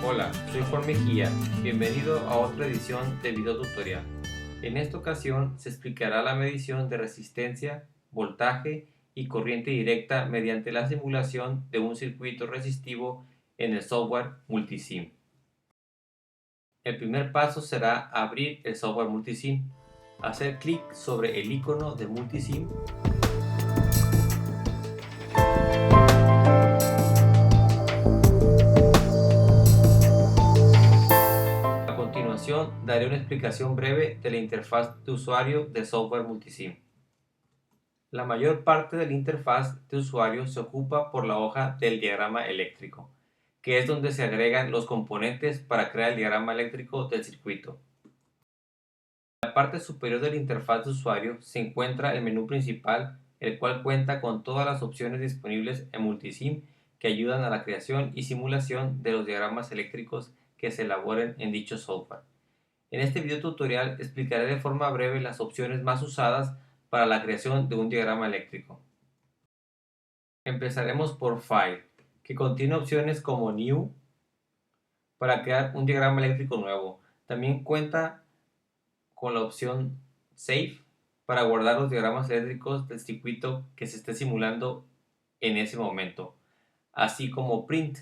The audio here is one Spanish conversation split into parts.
Hola, soy Juan Mejía, bienvenido a otra edición de Video Tutorial. En esta ocasión se explicará la medición de resistencia, voltaje y corriente directa mediante la simulación de un circuito resistivo en el software Multisim. El primer paso será abrir el software Multisim, hacer clic sobre el icono de Multisim. A continuación daré una explicación breve de la interfaz de usuario de software Multisim. La mayor parte de la interfaz de usuario se ocupa por la hoja del diagrama eléctrico, que es donde se agregan los componentes para crear el diagrama eléctrico del circuito. En la parte superior de la interfaz de usuario se encuentra el menú principal, el cual cuenta con todas las opciones disponibles en Multisim que ayudan a la creación y simulación de los diagramas eléctricos que se elaboren en dicho software. En este video tutorial explicaré de forma breve las opciones más usadas para la creación de un diagrama eléctrico. Empezaremos por File, que contiene opciones como New para crear un diagrama eléctrico nuevo. También cuenta con la opción Save para guardar los diagramas eléctricos del circuito que se esté simulando en ese momento, así como Print,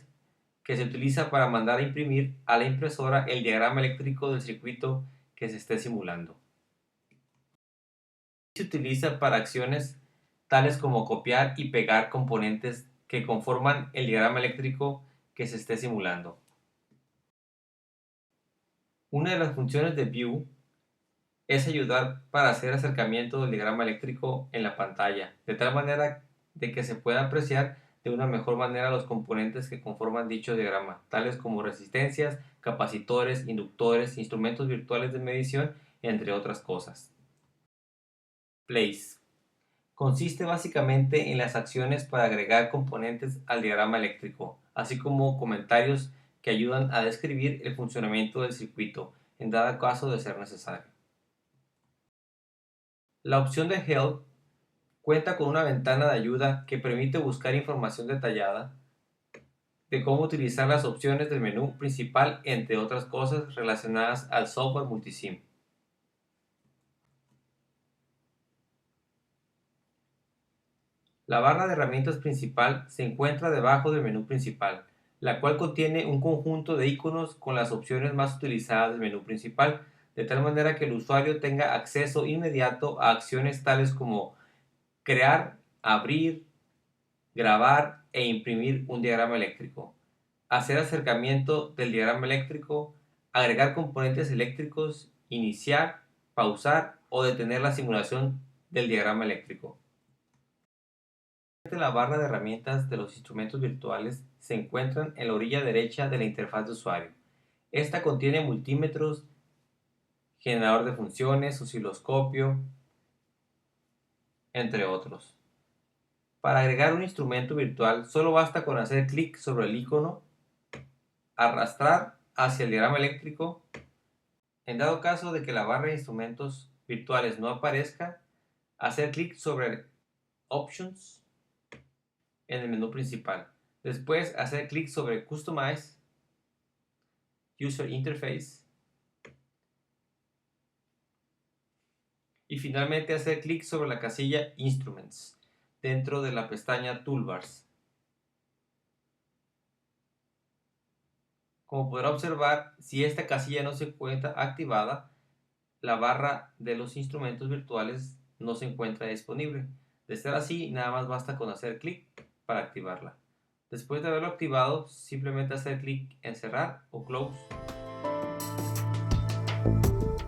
que se utiliza para mandar a imprimir a la impresora el diagrama eléctrico del circuito que se esté simulando. Se utiliza para acciones tales como copiar y pegar componentes que conforman el diagrama eléctrico que se esté simulando. Una de las funciones de View es ayudar para hacer acercamiento del diagrama eléctrico en la pantalla, de tal manera de que se pueda apreciar de una mejor manera los componentes que conforman dicho diagrama, tales como resistencias, capacitores, inductores, instrumentos virtuales de medición, entre otras cosas. Place consiste básicamente en las acciones para agregar componentes al diagrama eléctrico, así como comentarios que ayudan a describir el funcionamiento del circuito, en dado caso de ser necesario. La opción de Help cuenta con una ventana de ayuda que permite buscar información detallada de cómo utilizar las opciones del menú principal, entre otras cosas relacionadas al software Multisim. La barra de herramientas principal se encuentra debajo del menú principal, la cual contiene un conjunto de iconos con las opciones más utilizadas del menú principal, de tal manera que el usuario tenga acceso inmediato a acciones tales como crear, abrir, grabar e imprimir un diagrama eléctrico, hacer acercamiento del diagrama eléctrico, agregar componentes eléctricos, iniciar, pausar o detener la simulación del diagrama eléctrico. La barra de herramientas de los instrumentos virtuales se encuentran en la orilla derecha de la interfaz de usuario. Esta contiene multímetros, generador de funciones, osciloscopio, entre otros. Para agregar un instrumento virtual solo basta con hacer clic sobre el icono, arrastrar hacia el diagrama eléctrico. En dado caso de que la barra de instrumentos virtuales no aparezca, hacer clic sobre Options en el menú principal. Después hacer clic sobre Customize User Interface y finalmente hacer clic sobre la casilla Instruments dentro de la pestaña Toolbars. Como podrá observar, si esta casilla no se encuentra activada, la barra de los instrumentos virtuales no se encuentra disponible. De ser así, nada más basta con hacer clic para activarla. Después de haberlo activado, simplemente hacer clic en cerrar o close.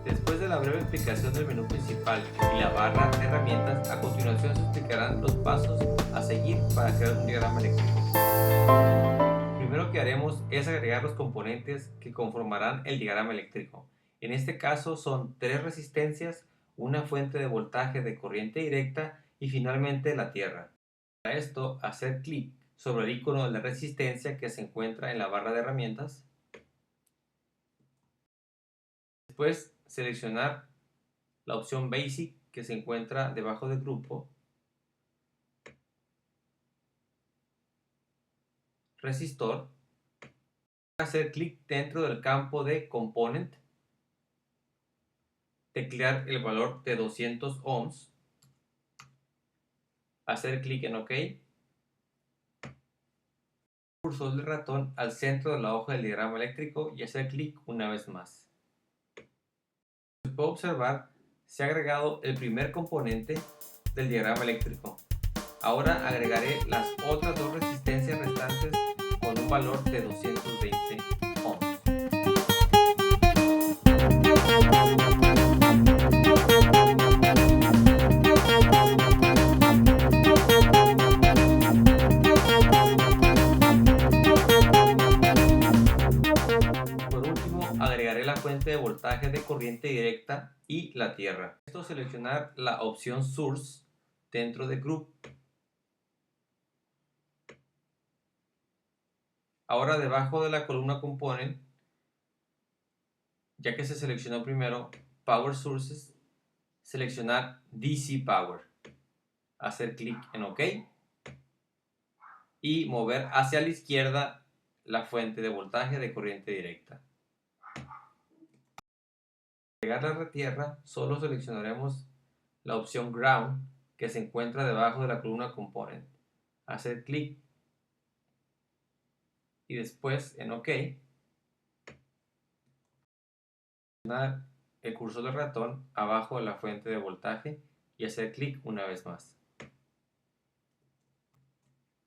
Después de la breve explicación del menú principal y la barra de herramientas, a continuación se explicarán los pasos a seguir para crear un diagrama eléctrico. Primero que haremos es agregar los componentes que conformarán el diagrama eléctrico. En este caso son 3 resistencias, una fuente de voltaje de corriente directa y finalmente la tierra. Para esto, hacer clic sobre el icono de la resistencia que se encuentra en la barra de herramientas. Después seleccionar la opción Basic que que se encuentra debajo del grupo, resistor, hacer clic dentro del campo de component, teclear el valor de 200 ohms, hacer clic en OK, cursor del ratón al centro de la hoja del diagrama eléctrico y hacer clic una vez más. Se puede observar, se ha agregado el primer componente del diagrama eléctrico. Ahora agregaré las otras dos resistencias restantes con un valor de 220 ohms. Por último, agregaré la fuente de voltaje de corriente directa y la tierra. Esto seleccionar la opción Source dentro de Group. Ahora debajo de la columna Component, ya que se seleccionó primero Power Sources, seleccionar DC Power. Hacer clic en OK y mover hacia la izquierda la fuente de voltaje de corriente directa. Para agregar la tierra, solo seleccionaremos la opción Ground que se encuentra debajo de la columna Component. Hacer clic y después en OK. Seleccionar el cursor del ratón abajo de la fuente de voltaje y hacer clic una vez más.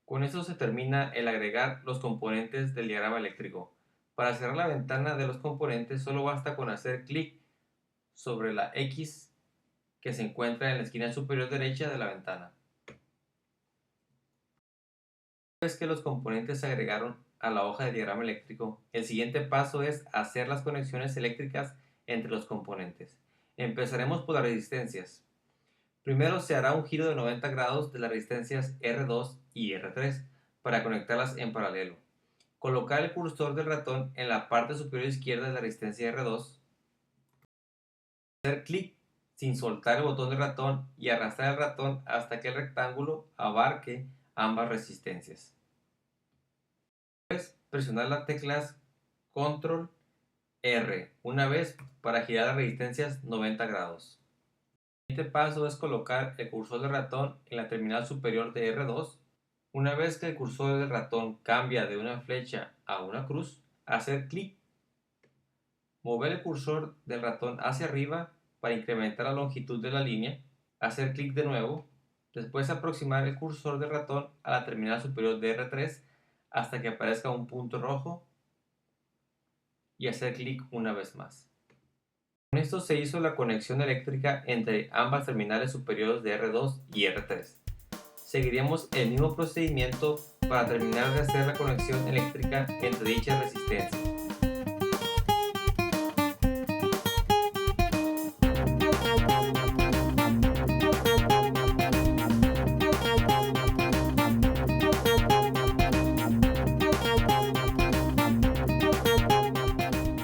Con esto se termina el agregar los componentes del diagrama eléctrico. Para cerrar la ventana de los componentes solo basta con hacer clic sobre la X que se encuentra en la esquina superior derecha de la ventana. Una vez que los componentes se agregaron a la hoja de diagrama eléctrico, el siguiente paso es hacer las conexiones eléctricas entre los componentes. Empezaremos por las resistencias. Primero se hará un giro de 90 grados de las resistencias R2 y R3 para conectarlas en paralelo. Colocar el cursor del ratón en la parte superior izquierda de la resistencia R2. Hacer clic sin soltar el botón del ratón y arrastrar el ratón hasta que el rectángulo abarque ambas resistencias. Después, presionar las teclas Control R una vez para girar las resistencias 90 grados. El siguiente paso es colocar el cursor del ratón en la terminal superior de R2. Una vez que el cursor del ratón cambia de una flecha a una cruz, hacer clic. Mover el cursor del ratón hacia arriba para incrementar la longitud de la línea. Hacer clic de nuevo. Después aproximar el cursor del ratón a la terminal superior de R3 hasta que aparezca un punto rojo y hacer clic una vez más. Con esto se hizo la conexión eléctrica entre ambas terminales superiores de R2 y R3. Seguiremos el mismo procedimiento para terminar de hacer la conexión eléctrica entre dichas resistencias.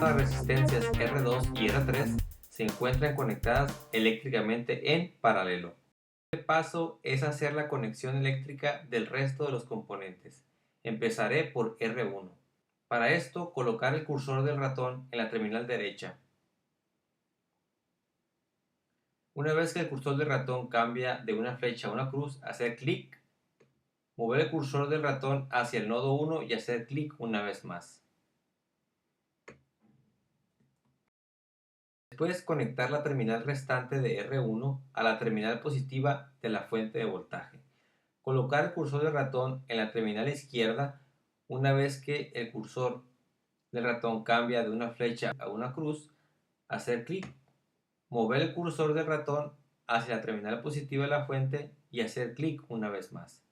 Las resistencias R2 y R3 se encuentran conectadas eléctricamente en paralelo. El paso es hacer la conexión eléctrica del resto de los componentes. Empezaré por R1. Para esto, colocar el cursor del ratón en la terminal derecha. Una vez que el cursor del ratón cambia de una flecha a una cruz, hacer clic, mover el cursor del ratón hacia el nodo 1 y hacer clic una vez más. Después conectar la terminal restante de R1 a la terminal positiva de la fuente de voltaje. Colocar el cursor del ratón en la terminal izquierda una vez que el cursor del ratón cambia de una flecha a una cruz, hacer clic, mover el cursor del ratón hacia la terminal positiva de la fuente y hacer clic una vez más.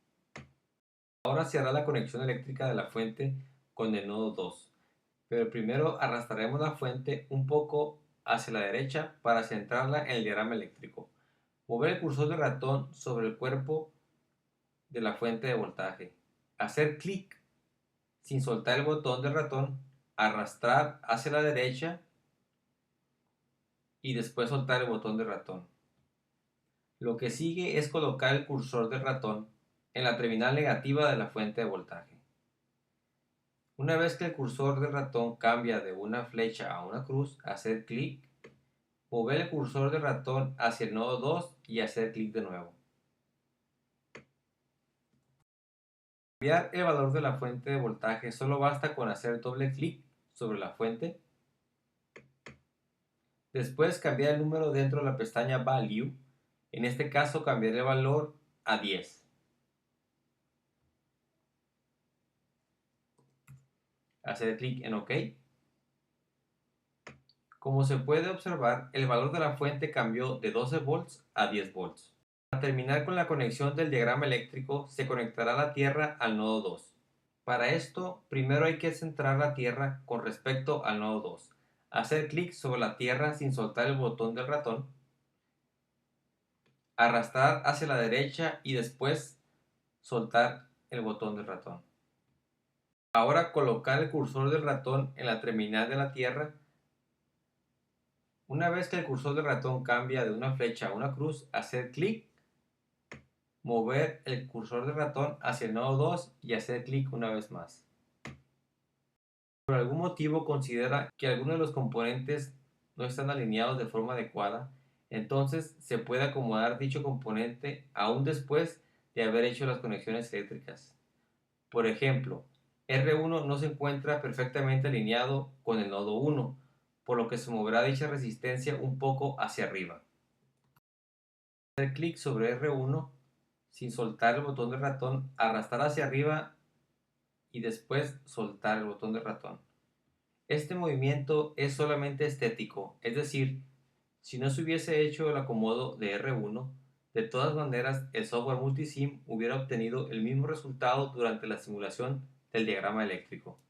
Ahora se hará la conexión eléctrica de la fuente con el nodo 2, pero primero arrastraremos la fuente un poco hacia la derecha para centrarla en el diagrama eléctrico. Mover el cursor del ratón sobre el cuerpo de la fuente de voltaje. Hacer clic sin soltar el botón del ratón, arrastrar hacia la derecha y después soltar el botón del ratón. Lo que sigue es colocar el cursor del ratón en la terminal negativa de la fuente de voltaje. Una vez que el cursor del ratón cambia de una flecha a una cruz, hacer clic, mover el cursor del ratón hacia el nodo 2 y hacer clic de nuevo. Cambiar el valor de la fuente de voltaje solo basta con hacer doble clic sobre la fuente. Después cambiar el número dentro de la pestaña Value. En este caso cambiaré el valor a 10. Hacer clic en OK. Como se puede observar, el valor de la fuente cambió de 12 volts a 10 volts. Para terminar con la conexión del diagrama eléctrico, se conectará la tierra al nodo 2. Para esto, primero hay que centrar la tierra con respecto al nodo 2. Hacer clic sobre la tierra sin soltar el botón del ratón. Arrastrar hacia la derecha y después soltar el botón del ratón. Ahora colocar el cursor del ratón en la terminal de la tierra. Una vez que el cursor del ratón cambia de una flecha a una cruz, hacer clic, mover el cursor del ratón hacia el nodo 2 y hacer clic una vez más. Por algún motivo considera que algunos de los componentes no están alineados de forma adecuada, entonces se puede acomodar dicho componente aún después de haber hecho las conexiones eléctricas. Por ejemplo, R1 no se encuentra perfectamente alineado con el nodo 1, por lo que se moverá dicha resistencia un poco hacia arriba. Hacer clic sobre R1 sin soltar el botón del ratón, arrastrar hacia arriba y después soltar el botón del ratón. Este movimiento es solamente estético, es decir, si no se hubiese hecho el acomodo de R1, de todas maneras el software Multisim hubiera obtenido el mismo resultado durante la simulación del diagrama eléctrico.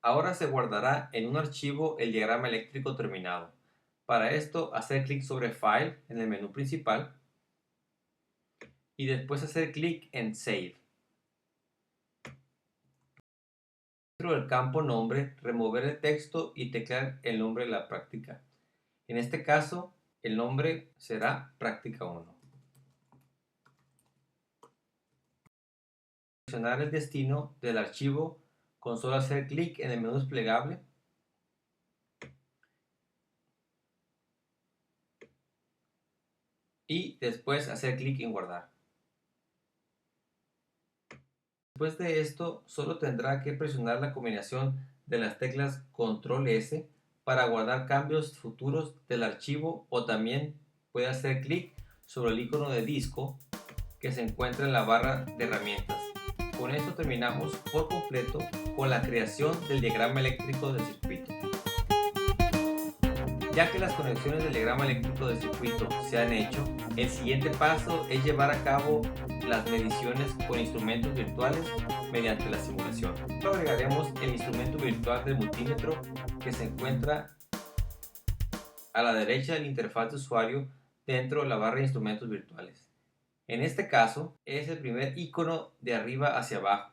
Ahora se guardará en un archivo el diagrama eléctrico terminado. Para esto, hacer clic sobre File en el menú principal y después hacer clic en Save. Dentro del campo Nombre, remover el texto y teclear el nombre de la práctica. En este caso, el nombre será Práctica 1. Seleccionar el destino del archivo con solo hacer clic en el menú desplegable y después hacer clic en guardar. Después de esto, solo tendrá que presionar la combinación de las teclas Control S para guardar cambios futuros del archivo, o también puede hacer clic sobre el icono de disco que se encuentra en la barra de herramientas. Con esto terminamos por completo con la creación del diagrama eléctrico del circuito. Ya que las conexiones del diagrama eléctrico del circuito se han hecho, el siguiente paso es llevar a cabo las mediciones con instrumentos virtuales mediante la simulación. Luego agregaremos el instrumento virtual del multímetro que se encuentra a la derecha de la interfaz de usuario dentro de la barra de instrumentos virtuales. En este caso es el primer icono de arriba hacia abajo.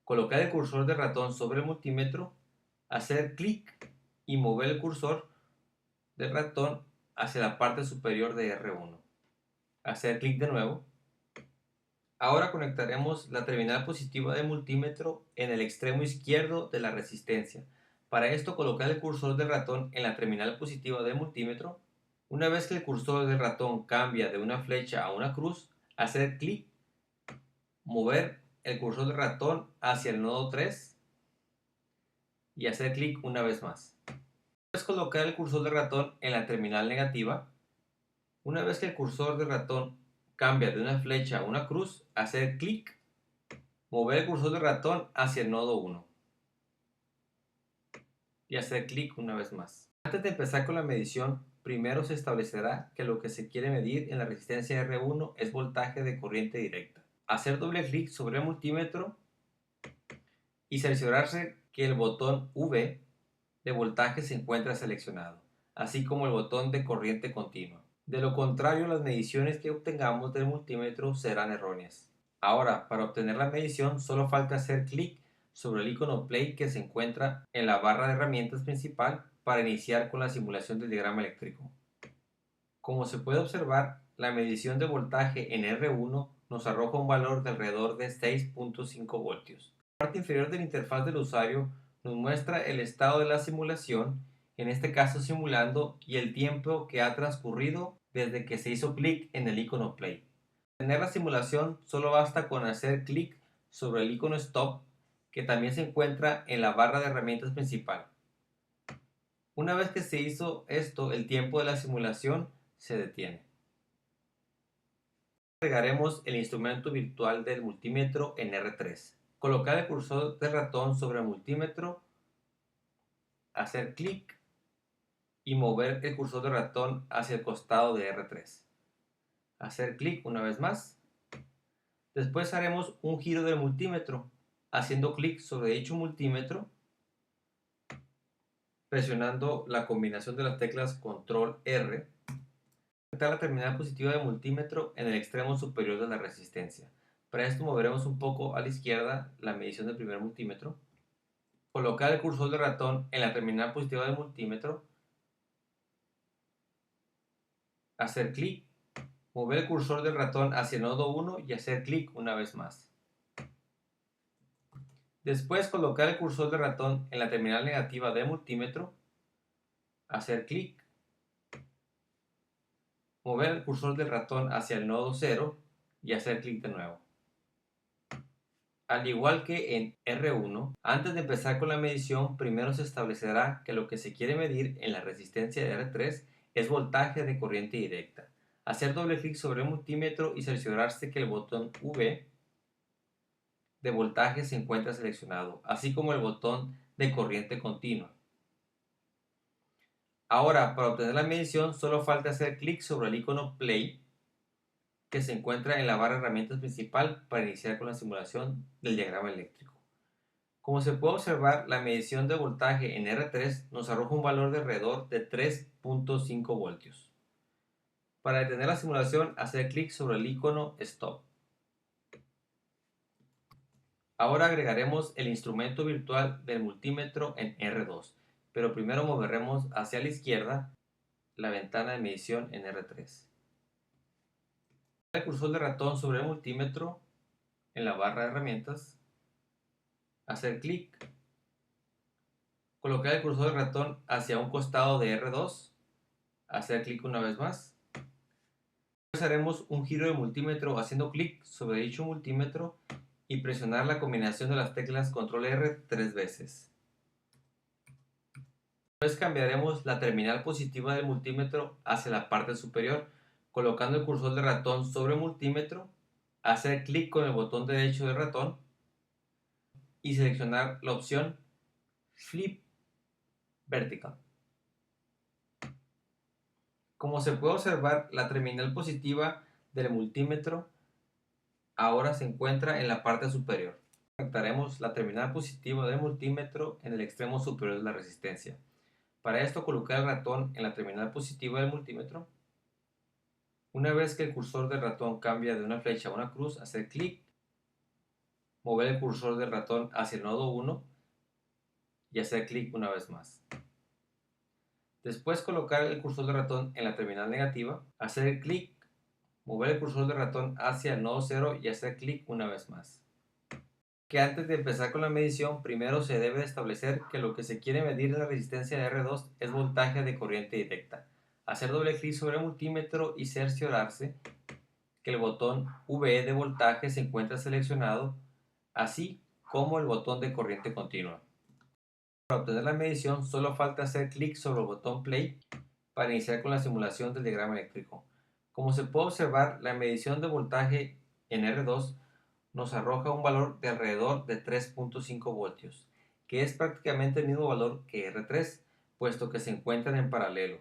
Colocar el cursor del ratón sobre el multímetro, hacer clic y mover el cursor del ratón hacia la parte superior de R1. Hacer clic de nuevo. Ahora conectaremos la terminal positiva del multímetro en el extremo izquierdo de la resistencia. Para esto colocar el cursor del ratón en la terminal positiva del multímetro. Una vez que el cursor del ratón cambia de una flecha a una cruz, hacer clic, mover el cursor del ratón hacia el nodo 3 y hacer clic una vez más. Después colocar el cursor del ratón en la terminal negativa. Una vez que el cursor del ratón cambia de una flecha a una cruz, hacer clic, mover el cursor del ratón hacia el nodo 1 y hacer clic una vez más. Antes de empezar con la medición, primero se establecerá que lo que se quiere medir en la resistencia R1 es voltaje de corriente directa. Hacer doble clic sobre el multímetro y cerciorarse que el botón V de voltaje se encuentra seleccionado, así como el botón de corriente continua. De lo contrario, las mediciones que obtengamos del multímetro serán erróneas. Ahora, para obtener la medición, solo falta hacer clic sobre el icono Play que se encuentra en la barra de herramientas principal para iniciar con la simulación del diagrama eléctrico. Como se puede observar, la medición de voltaje en R1 nos arroja un valor de alrededor de 6.5 voltios. La parte inferior de la interfaz del usuario nos muestra el estado de la simulación, en este caso simulando, y el tiempo que ha transcurrido desde que se hizo clic en el icono Play. Para tener la simulación solo basta con hacer clic sobre el icono Stop, que también se encuentra en la barra de herramientas principal. Una vez que se hizo esto, el tiempo de la simulación se detiene. Agregaremos el instrumento virtual del multímetro en R3. Colocar el cursor del ratón sobre el multímetro, hacer clic y mover el cursor del ratón hacia el costado de R3. Hacer clic una vez más. Después haremos un giro del multímetro, haciendo clic sobre dicho multímetro, presionando la combinación de las teclas Control R. La terminal positiva del multímetro en el extremo superior de la resistencia. Para esto moveremos un poco a la izquierda la medición del primer multímetro. Colocar el cursor del ratón en la terminal positiva del multímetro. Hacer clic. Mover el cursor del ratón hacia el nodo 1 y hacer clic una vez más. Después colocar el cursor del ratón en la terminal negativa del multímetro. Hacer clic. Mover el cursor del ratón hacia el nodo 0 y hacer clic de nuevo. Al igual que en R1, antes de empezar con la medición, primero se establecerá que lo que se quiere medir en la resistencia de R3 es voltaje de corriente directa. Hacer doble clic sobre el multímetro y cerciorarse que el botón V de voltaje se encuentra seleccionado, así como el botón de corriente continua. Ahora, para obtener la medición, solo falta hacer clic sobre el icono Play, que se encuentra en la barra de herramientas principal para iniciar con la simulación del diagrama eléctrico. Como se puede observar, la medición de voltaje en R3 nos arroja un valor de alrededor de 3.5 voltios. Para detener la simulación, hacer clic sobre el icono Stop. Ahora agregaremos el instrumento virtual del multímetro en R2, pero primero moveremos hacia la izquierda la ventana de medición en R3. El cursor de ratón sobre el multímetro en la barra de herramientas, hacer clic, colocar el cursor del ratón hacia un costado de R2, hacer clic una vez más. Después haremos un giro de multímetro haciendo clic sobre dicho multímetro y presionar la combinación de las teclas Control R 3 veces. Después cambiaremos la terminal positiva del multímetro hacia la parte superior, colocando el cursor del ratón sobre el multímetro, hacer clic con el botón derecho del ratón y seleccionar la opción Flip Vertical. Como se puede observar, la terminal positiva del multímetro ahora se encuentra en la parte superior. Conectaremos la terminal positiva del multímetro en el extremo superior de la resistencia. Para esto, colocar el ratón en la terminal positiva del multímetro. Una vez que el cursor del ratón cambia de una flecha a una cruz, hacer clic, mover el cursor del ratón hacia el nodo 1 y hacer clic una vez más. Después colocar el cursor del ratón en la terminal negativa, hacer clic, mover el cursor del ratón hacia el nodo 0 y hacer clic una vez más. Que antes de empezar con la medición, primero se debe establecer que lo que se quiere medir en la resistencia de R2 es voltaje de corriente directa. Hacer doble clic sobre el multímetro y cerciorarse que el botón V de voltaje se encuentra seleccionado, así como el botón de corriente continua. Para obtener la medición solo falta hacer clic sobre el botón Play para iniciar con la simulación del diagrama eléctrico. Como se puede observar, la medición de voltaje en R2 nos arroja un valor de alrededor de 3.5 voltios, que es prácticamente el mismo valor que R3, puesto que se encuentran en paralelo.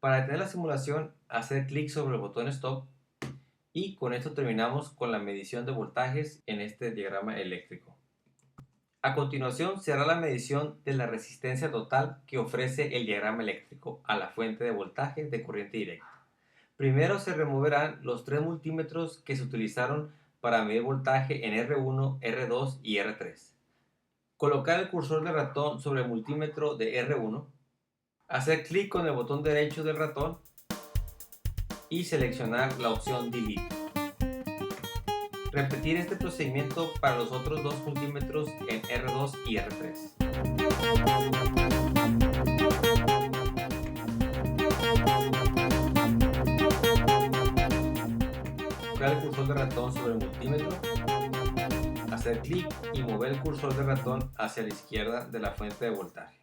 Para detener la simulación, hacer clic sobre el botón Stop y con esto terminamos con la medición de voltajes en este diagrama eléctrico. A continuación se hará la medición de la resistencia total que ofrece el diagrama eléctrico a la fuente de voltaje de corriente directa. Primero se removerán los tres multímetros que se utilizaron para medir voltaje en R1, R2 y R3. Colocar el cursor del ratón sobre el multímetro de R1. Hacer clic con el botón derecho del ratón y seleccionar la opción Delete. Repetir este procedimiento para los otros dos multímetros en R2 y R3. Colocar el cursor de ratón sobre el multímetro, hacer clic y mover el cursor de ratón hacia la izquierda de la fuente de voltaje.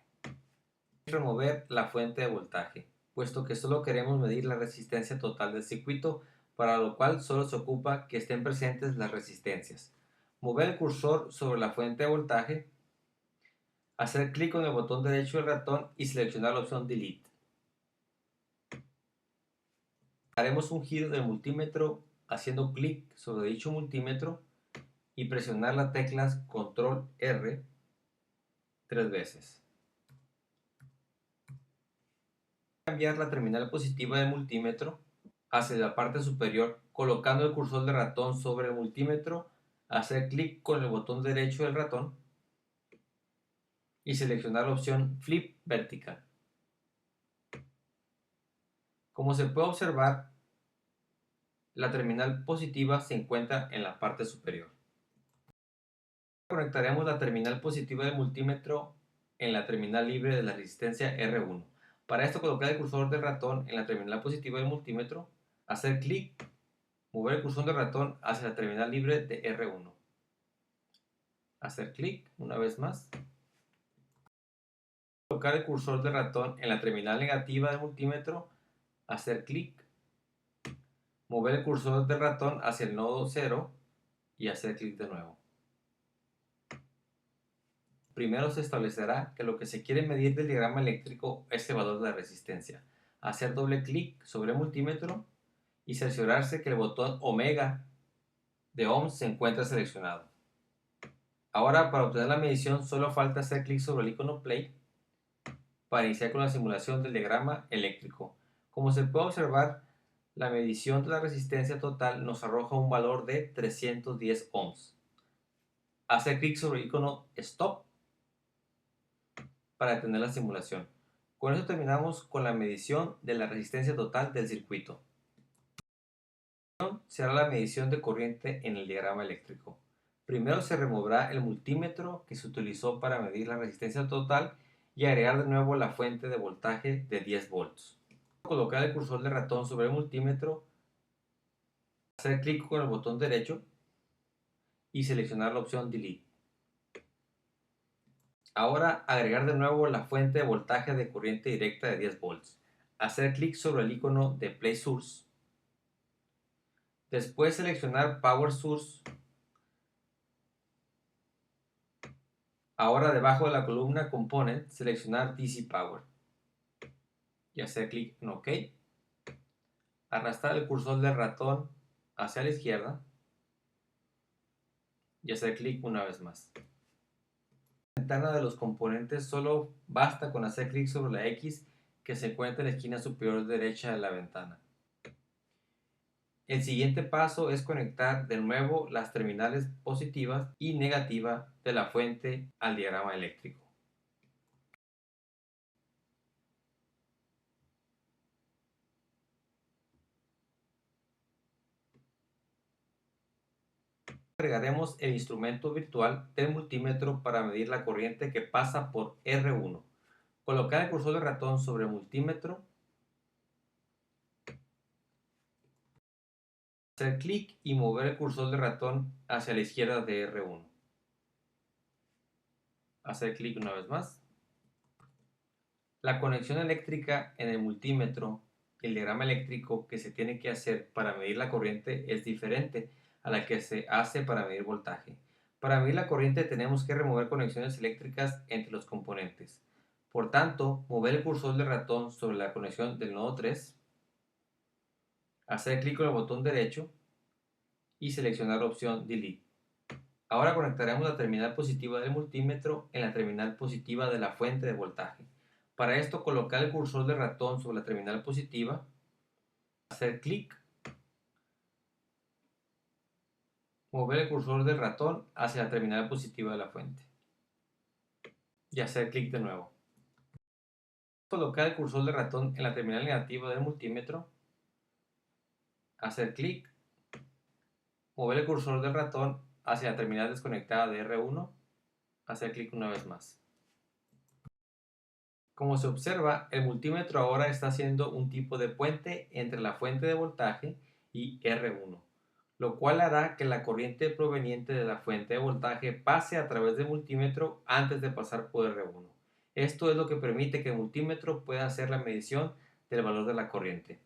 Remover la fuente de voltaje, puesto que solo queremos medir la resistencia total del circuito, para lo cual solo se ocupa que estén presentes las resistencias. Mover el cursor sobre la fuente de voltaje, hacer clic con el botón derecho del ratón y seleccionar la opción Delete. Haremos un giro del multímetro haciendo clic sobre dicho multímetro y presionar las teclas Control R 3 veces. Cambiar la terminal positiva del multímetro hacia la parte superior colocando el cursor de ratón sobre el multímetro, hacer clic con el botón derecho del ratón y seleccionar la opción Flip Vertical. Como se puede observar, la terminal positiva se encuentra en la parte superior. Conectaremos la terminal positiva del multímetro en la terminal libre de la resistencia R1. Para esto, colocar el cursor del ratón en la terminal positiva del multímetro, hacer clic, mover el cursor del ratón hacia la terminal libre de R1. Hacer clic una vez más. Colocar el cursor del ratón en la terminal negativa del multímetro, hacer clic, mover el cursor del ratón hacia el nodo 0 y hacer clic de nuevo. Primero se establecerá que lo que se quiere medir del diagrama eléctrico es el valor de la resistencia. Hacer doble clic sobre el multímetro y cerciorarse que el botón omega de ohms se encuentra seleccionado. Ahora, para obtener la medición solo falta hacer clic sobre el icono Play para iniciar con la simulación del diagrama eléctrico. Como se puede observar, la medición de la resistencia total nos arroja un valor de 310 ohms. Hacer clic sobre el icono Stop para detener la simulación. Con eso terminamos con la medición de la resistencia total del circuito. Será la medición de corriente en el diagrama eléctrico. Primero se removerá el multímetro que se utilizó para medir la resistencia total y agregar de nuevo la fuente de voltaje de 10 volts. Colocar el cursor del ratón sobre el multímetro, hacer clic con el botón derecho y seleccionar la opción Delete. Ahora agregar de nuevo la fuente de voltaje de corriente directa de 10 volts. Hacer clic sobre el icono de Play Source. Después seleccionar Power Source. Ahora debajo de la columna Component seleccionar DC Power. Y hacer clic en OK. Arrastrar el cursor del ratón hacia la izquierda. Y hacer clic una vez más. En la ventana de los componentes solo basta con hacer clic sobre la X que se encuentra en la esquina superior derecha de la ventana. El siguiente paso es conectar de nuevo las terminales positivas y negativa de la fuente al diagrama eléctrico. Agregaremos el instrumento virtual del multímetro para medir la corriente que pasa por R1. Colocar el cursor del ratón sobre el multímetro, hacer clic y mover el cursor del ratón hacia la izquierda de R1. Hacer clic una vez más. La conexión eléctrica en el multímetro y el diagrama eléctrico que se tiene que hacer para medir la corriente es diferente a la que se hace para medir voltaje. Para medir la corriente tenemos que remover conexiones eléctricas entre los componentes. Por tanto, mover el cursor del ratón sobre la conexión del nodo 3, hacer clic con el botón derecho y seleccionar la opción Delete. Ahora conectaremos la terminal positiva del multímetro en la terminal positiva de la fuente de voltaje. Para esto, colocar el cursor del ratón sobre la terminal positiva, hacer clic, mover el cursor del ratón hacia la terminal positiva de la fuente y hacer clic de nuevo. Colocar el cursor del ratón en la terminal negativa del multímetro, hacer clic, mover el cursor del ratón hacia la terminal desconectada de R1, hacer clic una vez más. Como se observa, el multímetro ahora está haciendo un tipo de puente entre la fuente de voltaje y R1, lo cual hará que la corriente proveniente de la fuente de voltaje pase a través del multímetro antes de pasar por R1. Esto es lo que permite que el multímetro pueda hacer la medición del valor de la corriente.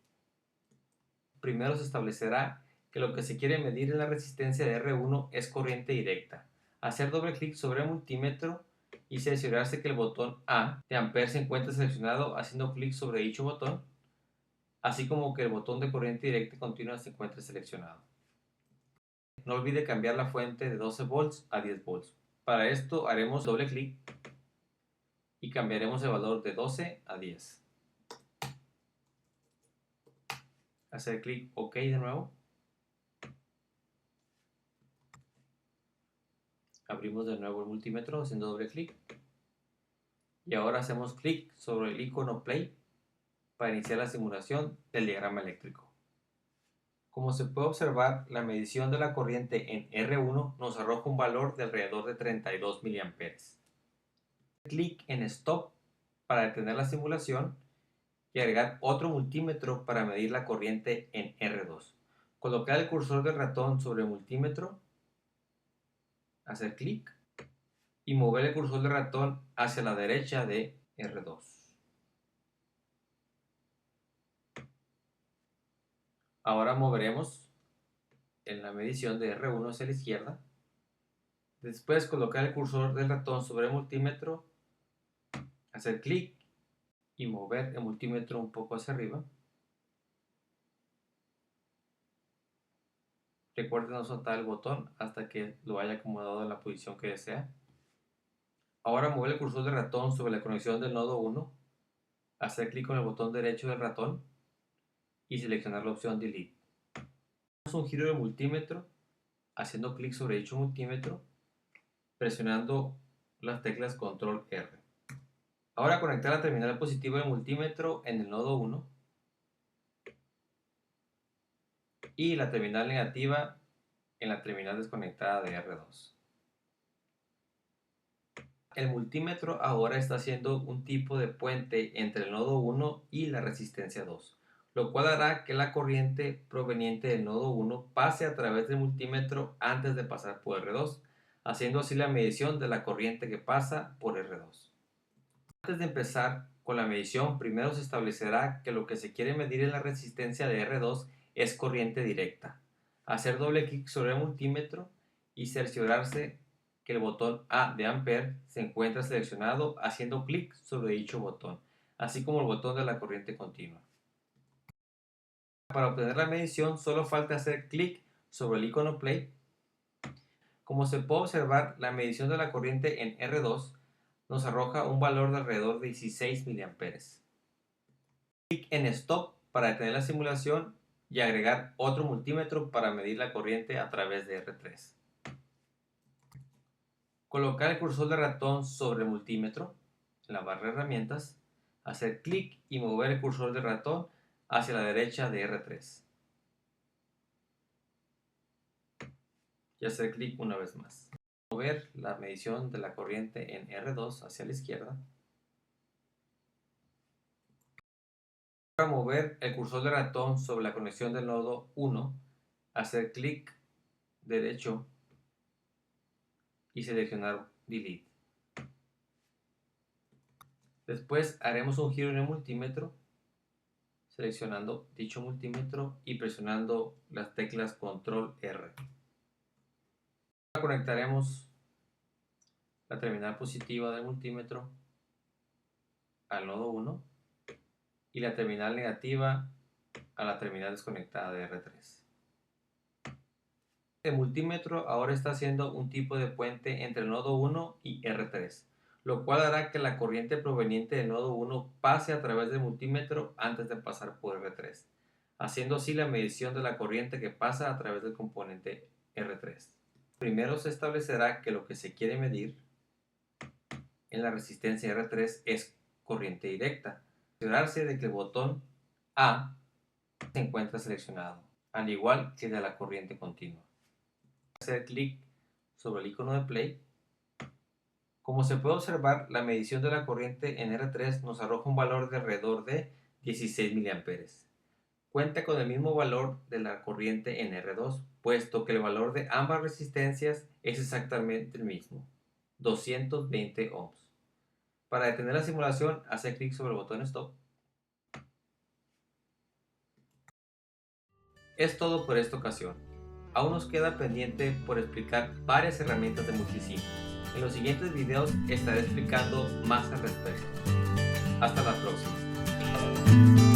Primero se establecerá que lo que se quiere medir en la resistencia de R1 es corriente directa. Hacer doble clic sobre el multímetro y cerciorarse que el botón A de Ampere se encuentra seleccionado haciendo clic sobre dicho botón, así como que el botón de corriente directa continua se encuentre seleccionado. No olvide cambiar la fuente de 12 volts a 10 volts. Para esto haremos doble clic y cambiaremos el valor de 12 a 10. Hacer clic OK de nuevo. Abrimos de nuevo el multímetro haciendo doble clic. Y ahora hacemos clic sobre el icono Play para iniciar la simulación del diagrama eléctrico. Como se puede observar, la medición de la corriente en R1 nos arroja un valor de alrededor de 32 mA. Clic en Stop para detener la simulación y agregar otro multímetro para medir la corriente en R2. Colocar el cursor del ratón sobre el multímetro, hacer clic y mover el cursor del ratón hacia la derecha de R2. Ahora moveremos en la medición de R1 hacia la izquierda. Después colocar el cursor del ratón sobre el multímetro, hacer clic y mover el multímetro un poco hacia arriba. Recuerden no soltar el botón hasta que lo haya acomodado en la posición que desea. Ahora mover el cursor del ratón sobre la conexión del nodo 1, hacer clic con el botón derecho del ratón y seleccionar la opción Delete. Hacemos un giro del multímetro haciendo clic sobre dicho multímetro, presionando las teclas Control R. Ahora conectar la terminal positiva del multímetro en el nodo 1 y la terminal negativa en la terminal desconectada de R2. El multímetro ahora está haciendo un tipo de puente entre el nodo 1 y la resistencia 2, lo cual hará que la corriente proveniente del nodo 1 pase a través del multímetro antes de pasar por R2, haciendo así la medición de la corriente que pasa por R2. Antes de empezar con la medición, primero se establecerá que lo que se quiere medir en la resistencia de R2 es corriente directa. Hacer doble clic sobre el multímetro y cerciorarse que el botón A de Ampere se encuentra seleccionado haciendo clic sobre dicho botón, así como el botón de la corriente continua. Para obtener la medición solo falta hacer clic sobre el icono Play. Como se puede observar, la medición de la corriente en R2 nos arroja un valor de alrededor de 16 mA. Clic en Stop para detener la simulación y agregar otro multímetro para medir la corriente a través de R3. Colocar el cursor de ratón sobre el multímetro en la barra de herramientas, hacer clic y mover el cursor de ratón hacia la derecha de R3. Y hacer clic una vez más. Mover la medición de la corriente en R2 hacia la izquierda. Para mover el cursor de ratón sobre la conexión del nodo 1, hacer clic derecho y seleccionar Delete. Después haremos un giro en el multímetro, seleccionando dicho multímetro y presionando las teclas Control R. Ahora conectaremos la terminal positiva del multímetro al nodo 1 y la terminal negativa a la terminal desconectada de R3. El multímetro ahora está haciendo un tipo de puente entre el nodo 1 y R3, lo cual hará que la corriente proveniente del nodo 1 pase a través del multímetro antes de pasar por R3, haciendo así la medición de la corriente que pasa a través del componente R3. Primero se establecerá que lo que se quiere medir en la resistencia R3 es corriente directa. Asegurarse de que el botón A se encuentra seleccionado. al igual que de la corriente continua. Hacer clic sobre el icono de play. Como se puede observar, la medición de la corriente en R3 nos arroja un valor de alrededor de 16 mA. Cuenta con el mismo valor de la corriente en R2, puesto que el valor de ambas resistencias es exactamente el mismo, 220 ohms. Para detener la simulación, hace clic sobre el botón Stop. Es todo por esta ocasión. Aún nos queda pendiente por explicar varias herramientas de multisim. En los siguientes videos estaré explicando más al respecto. Hasta la próxima.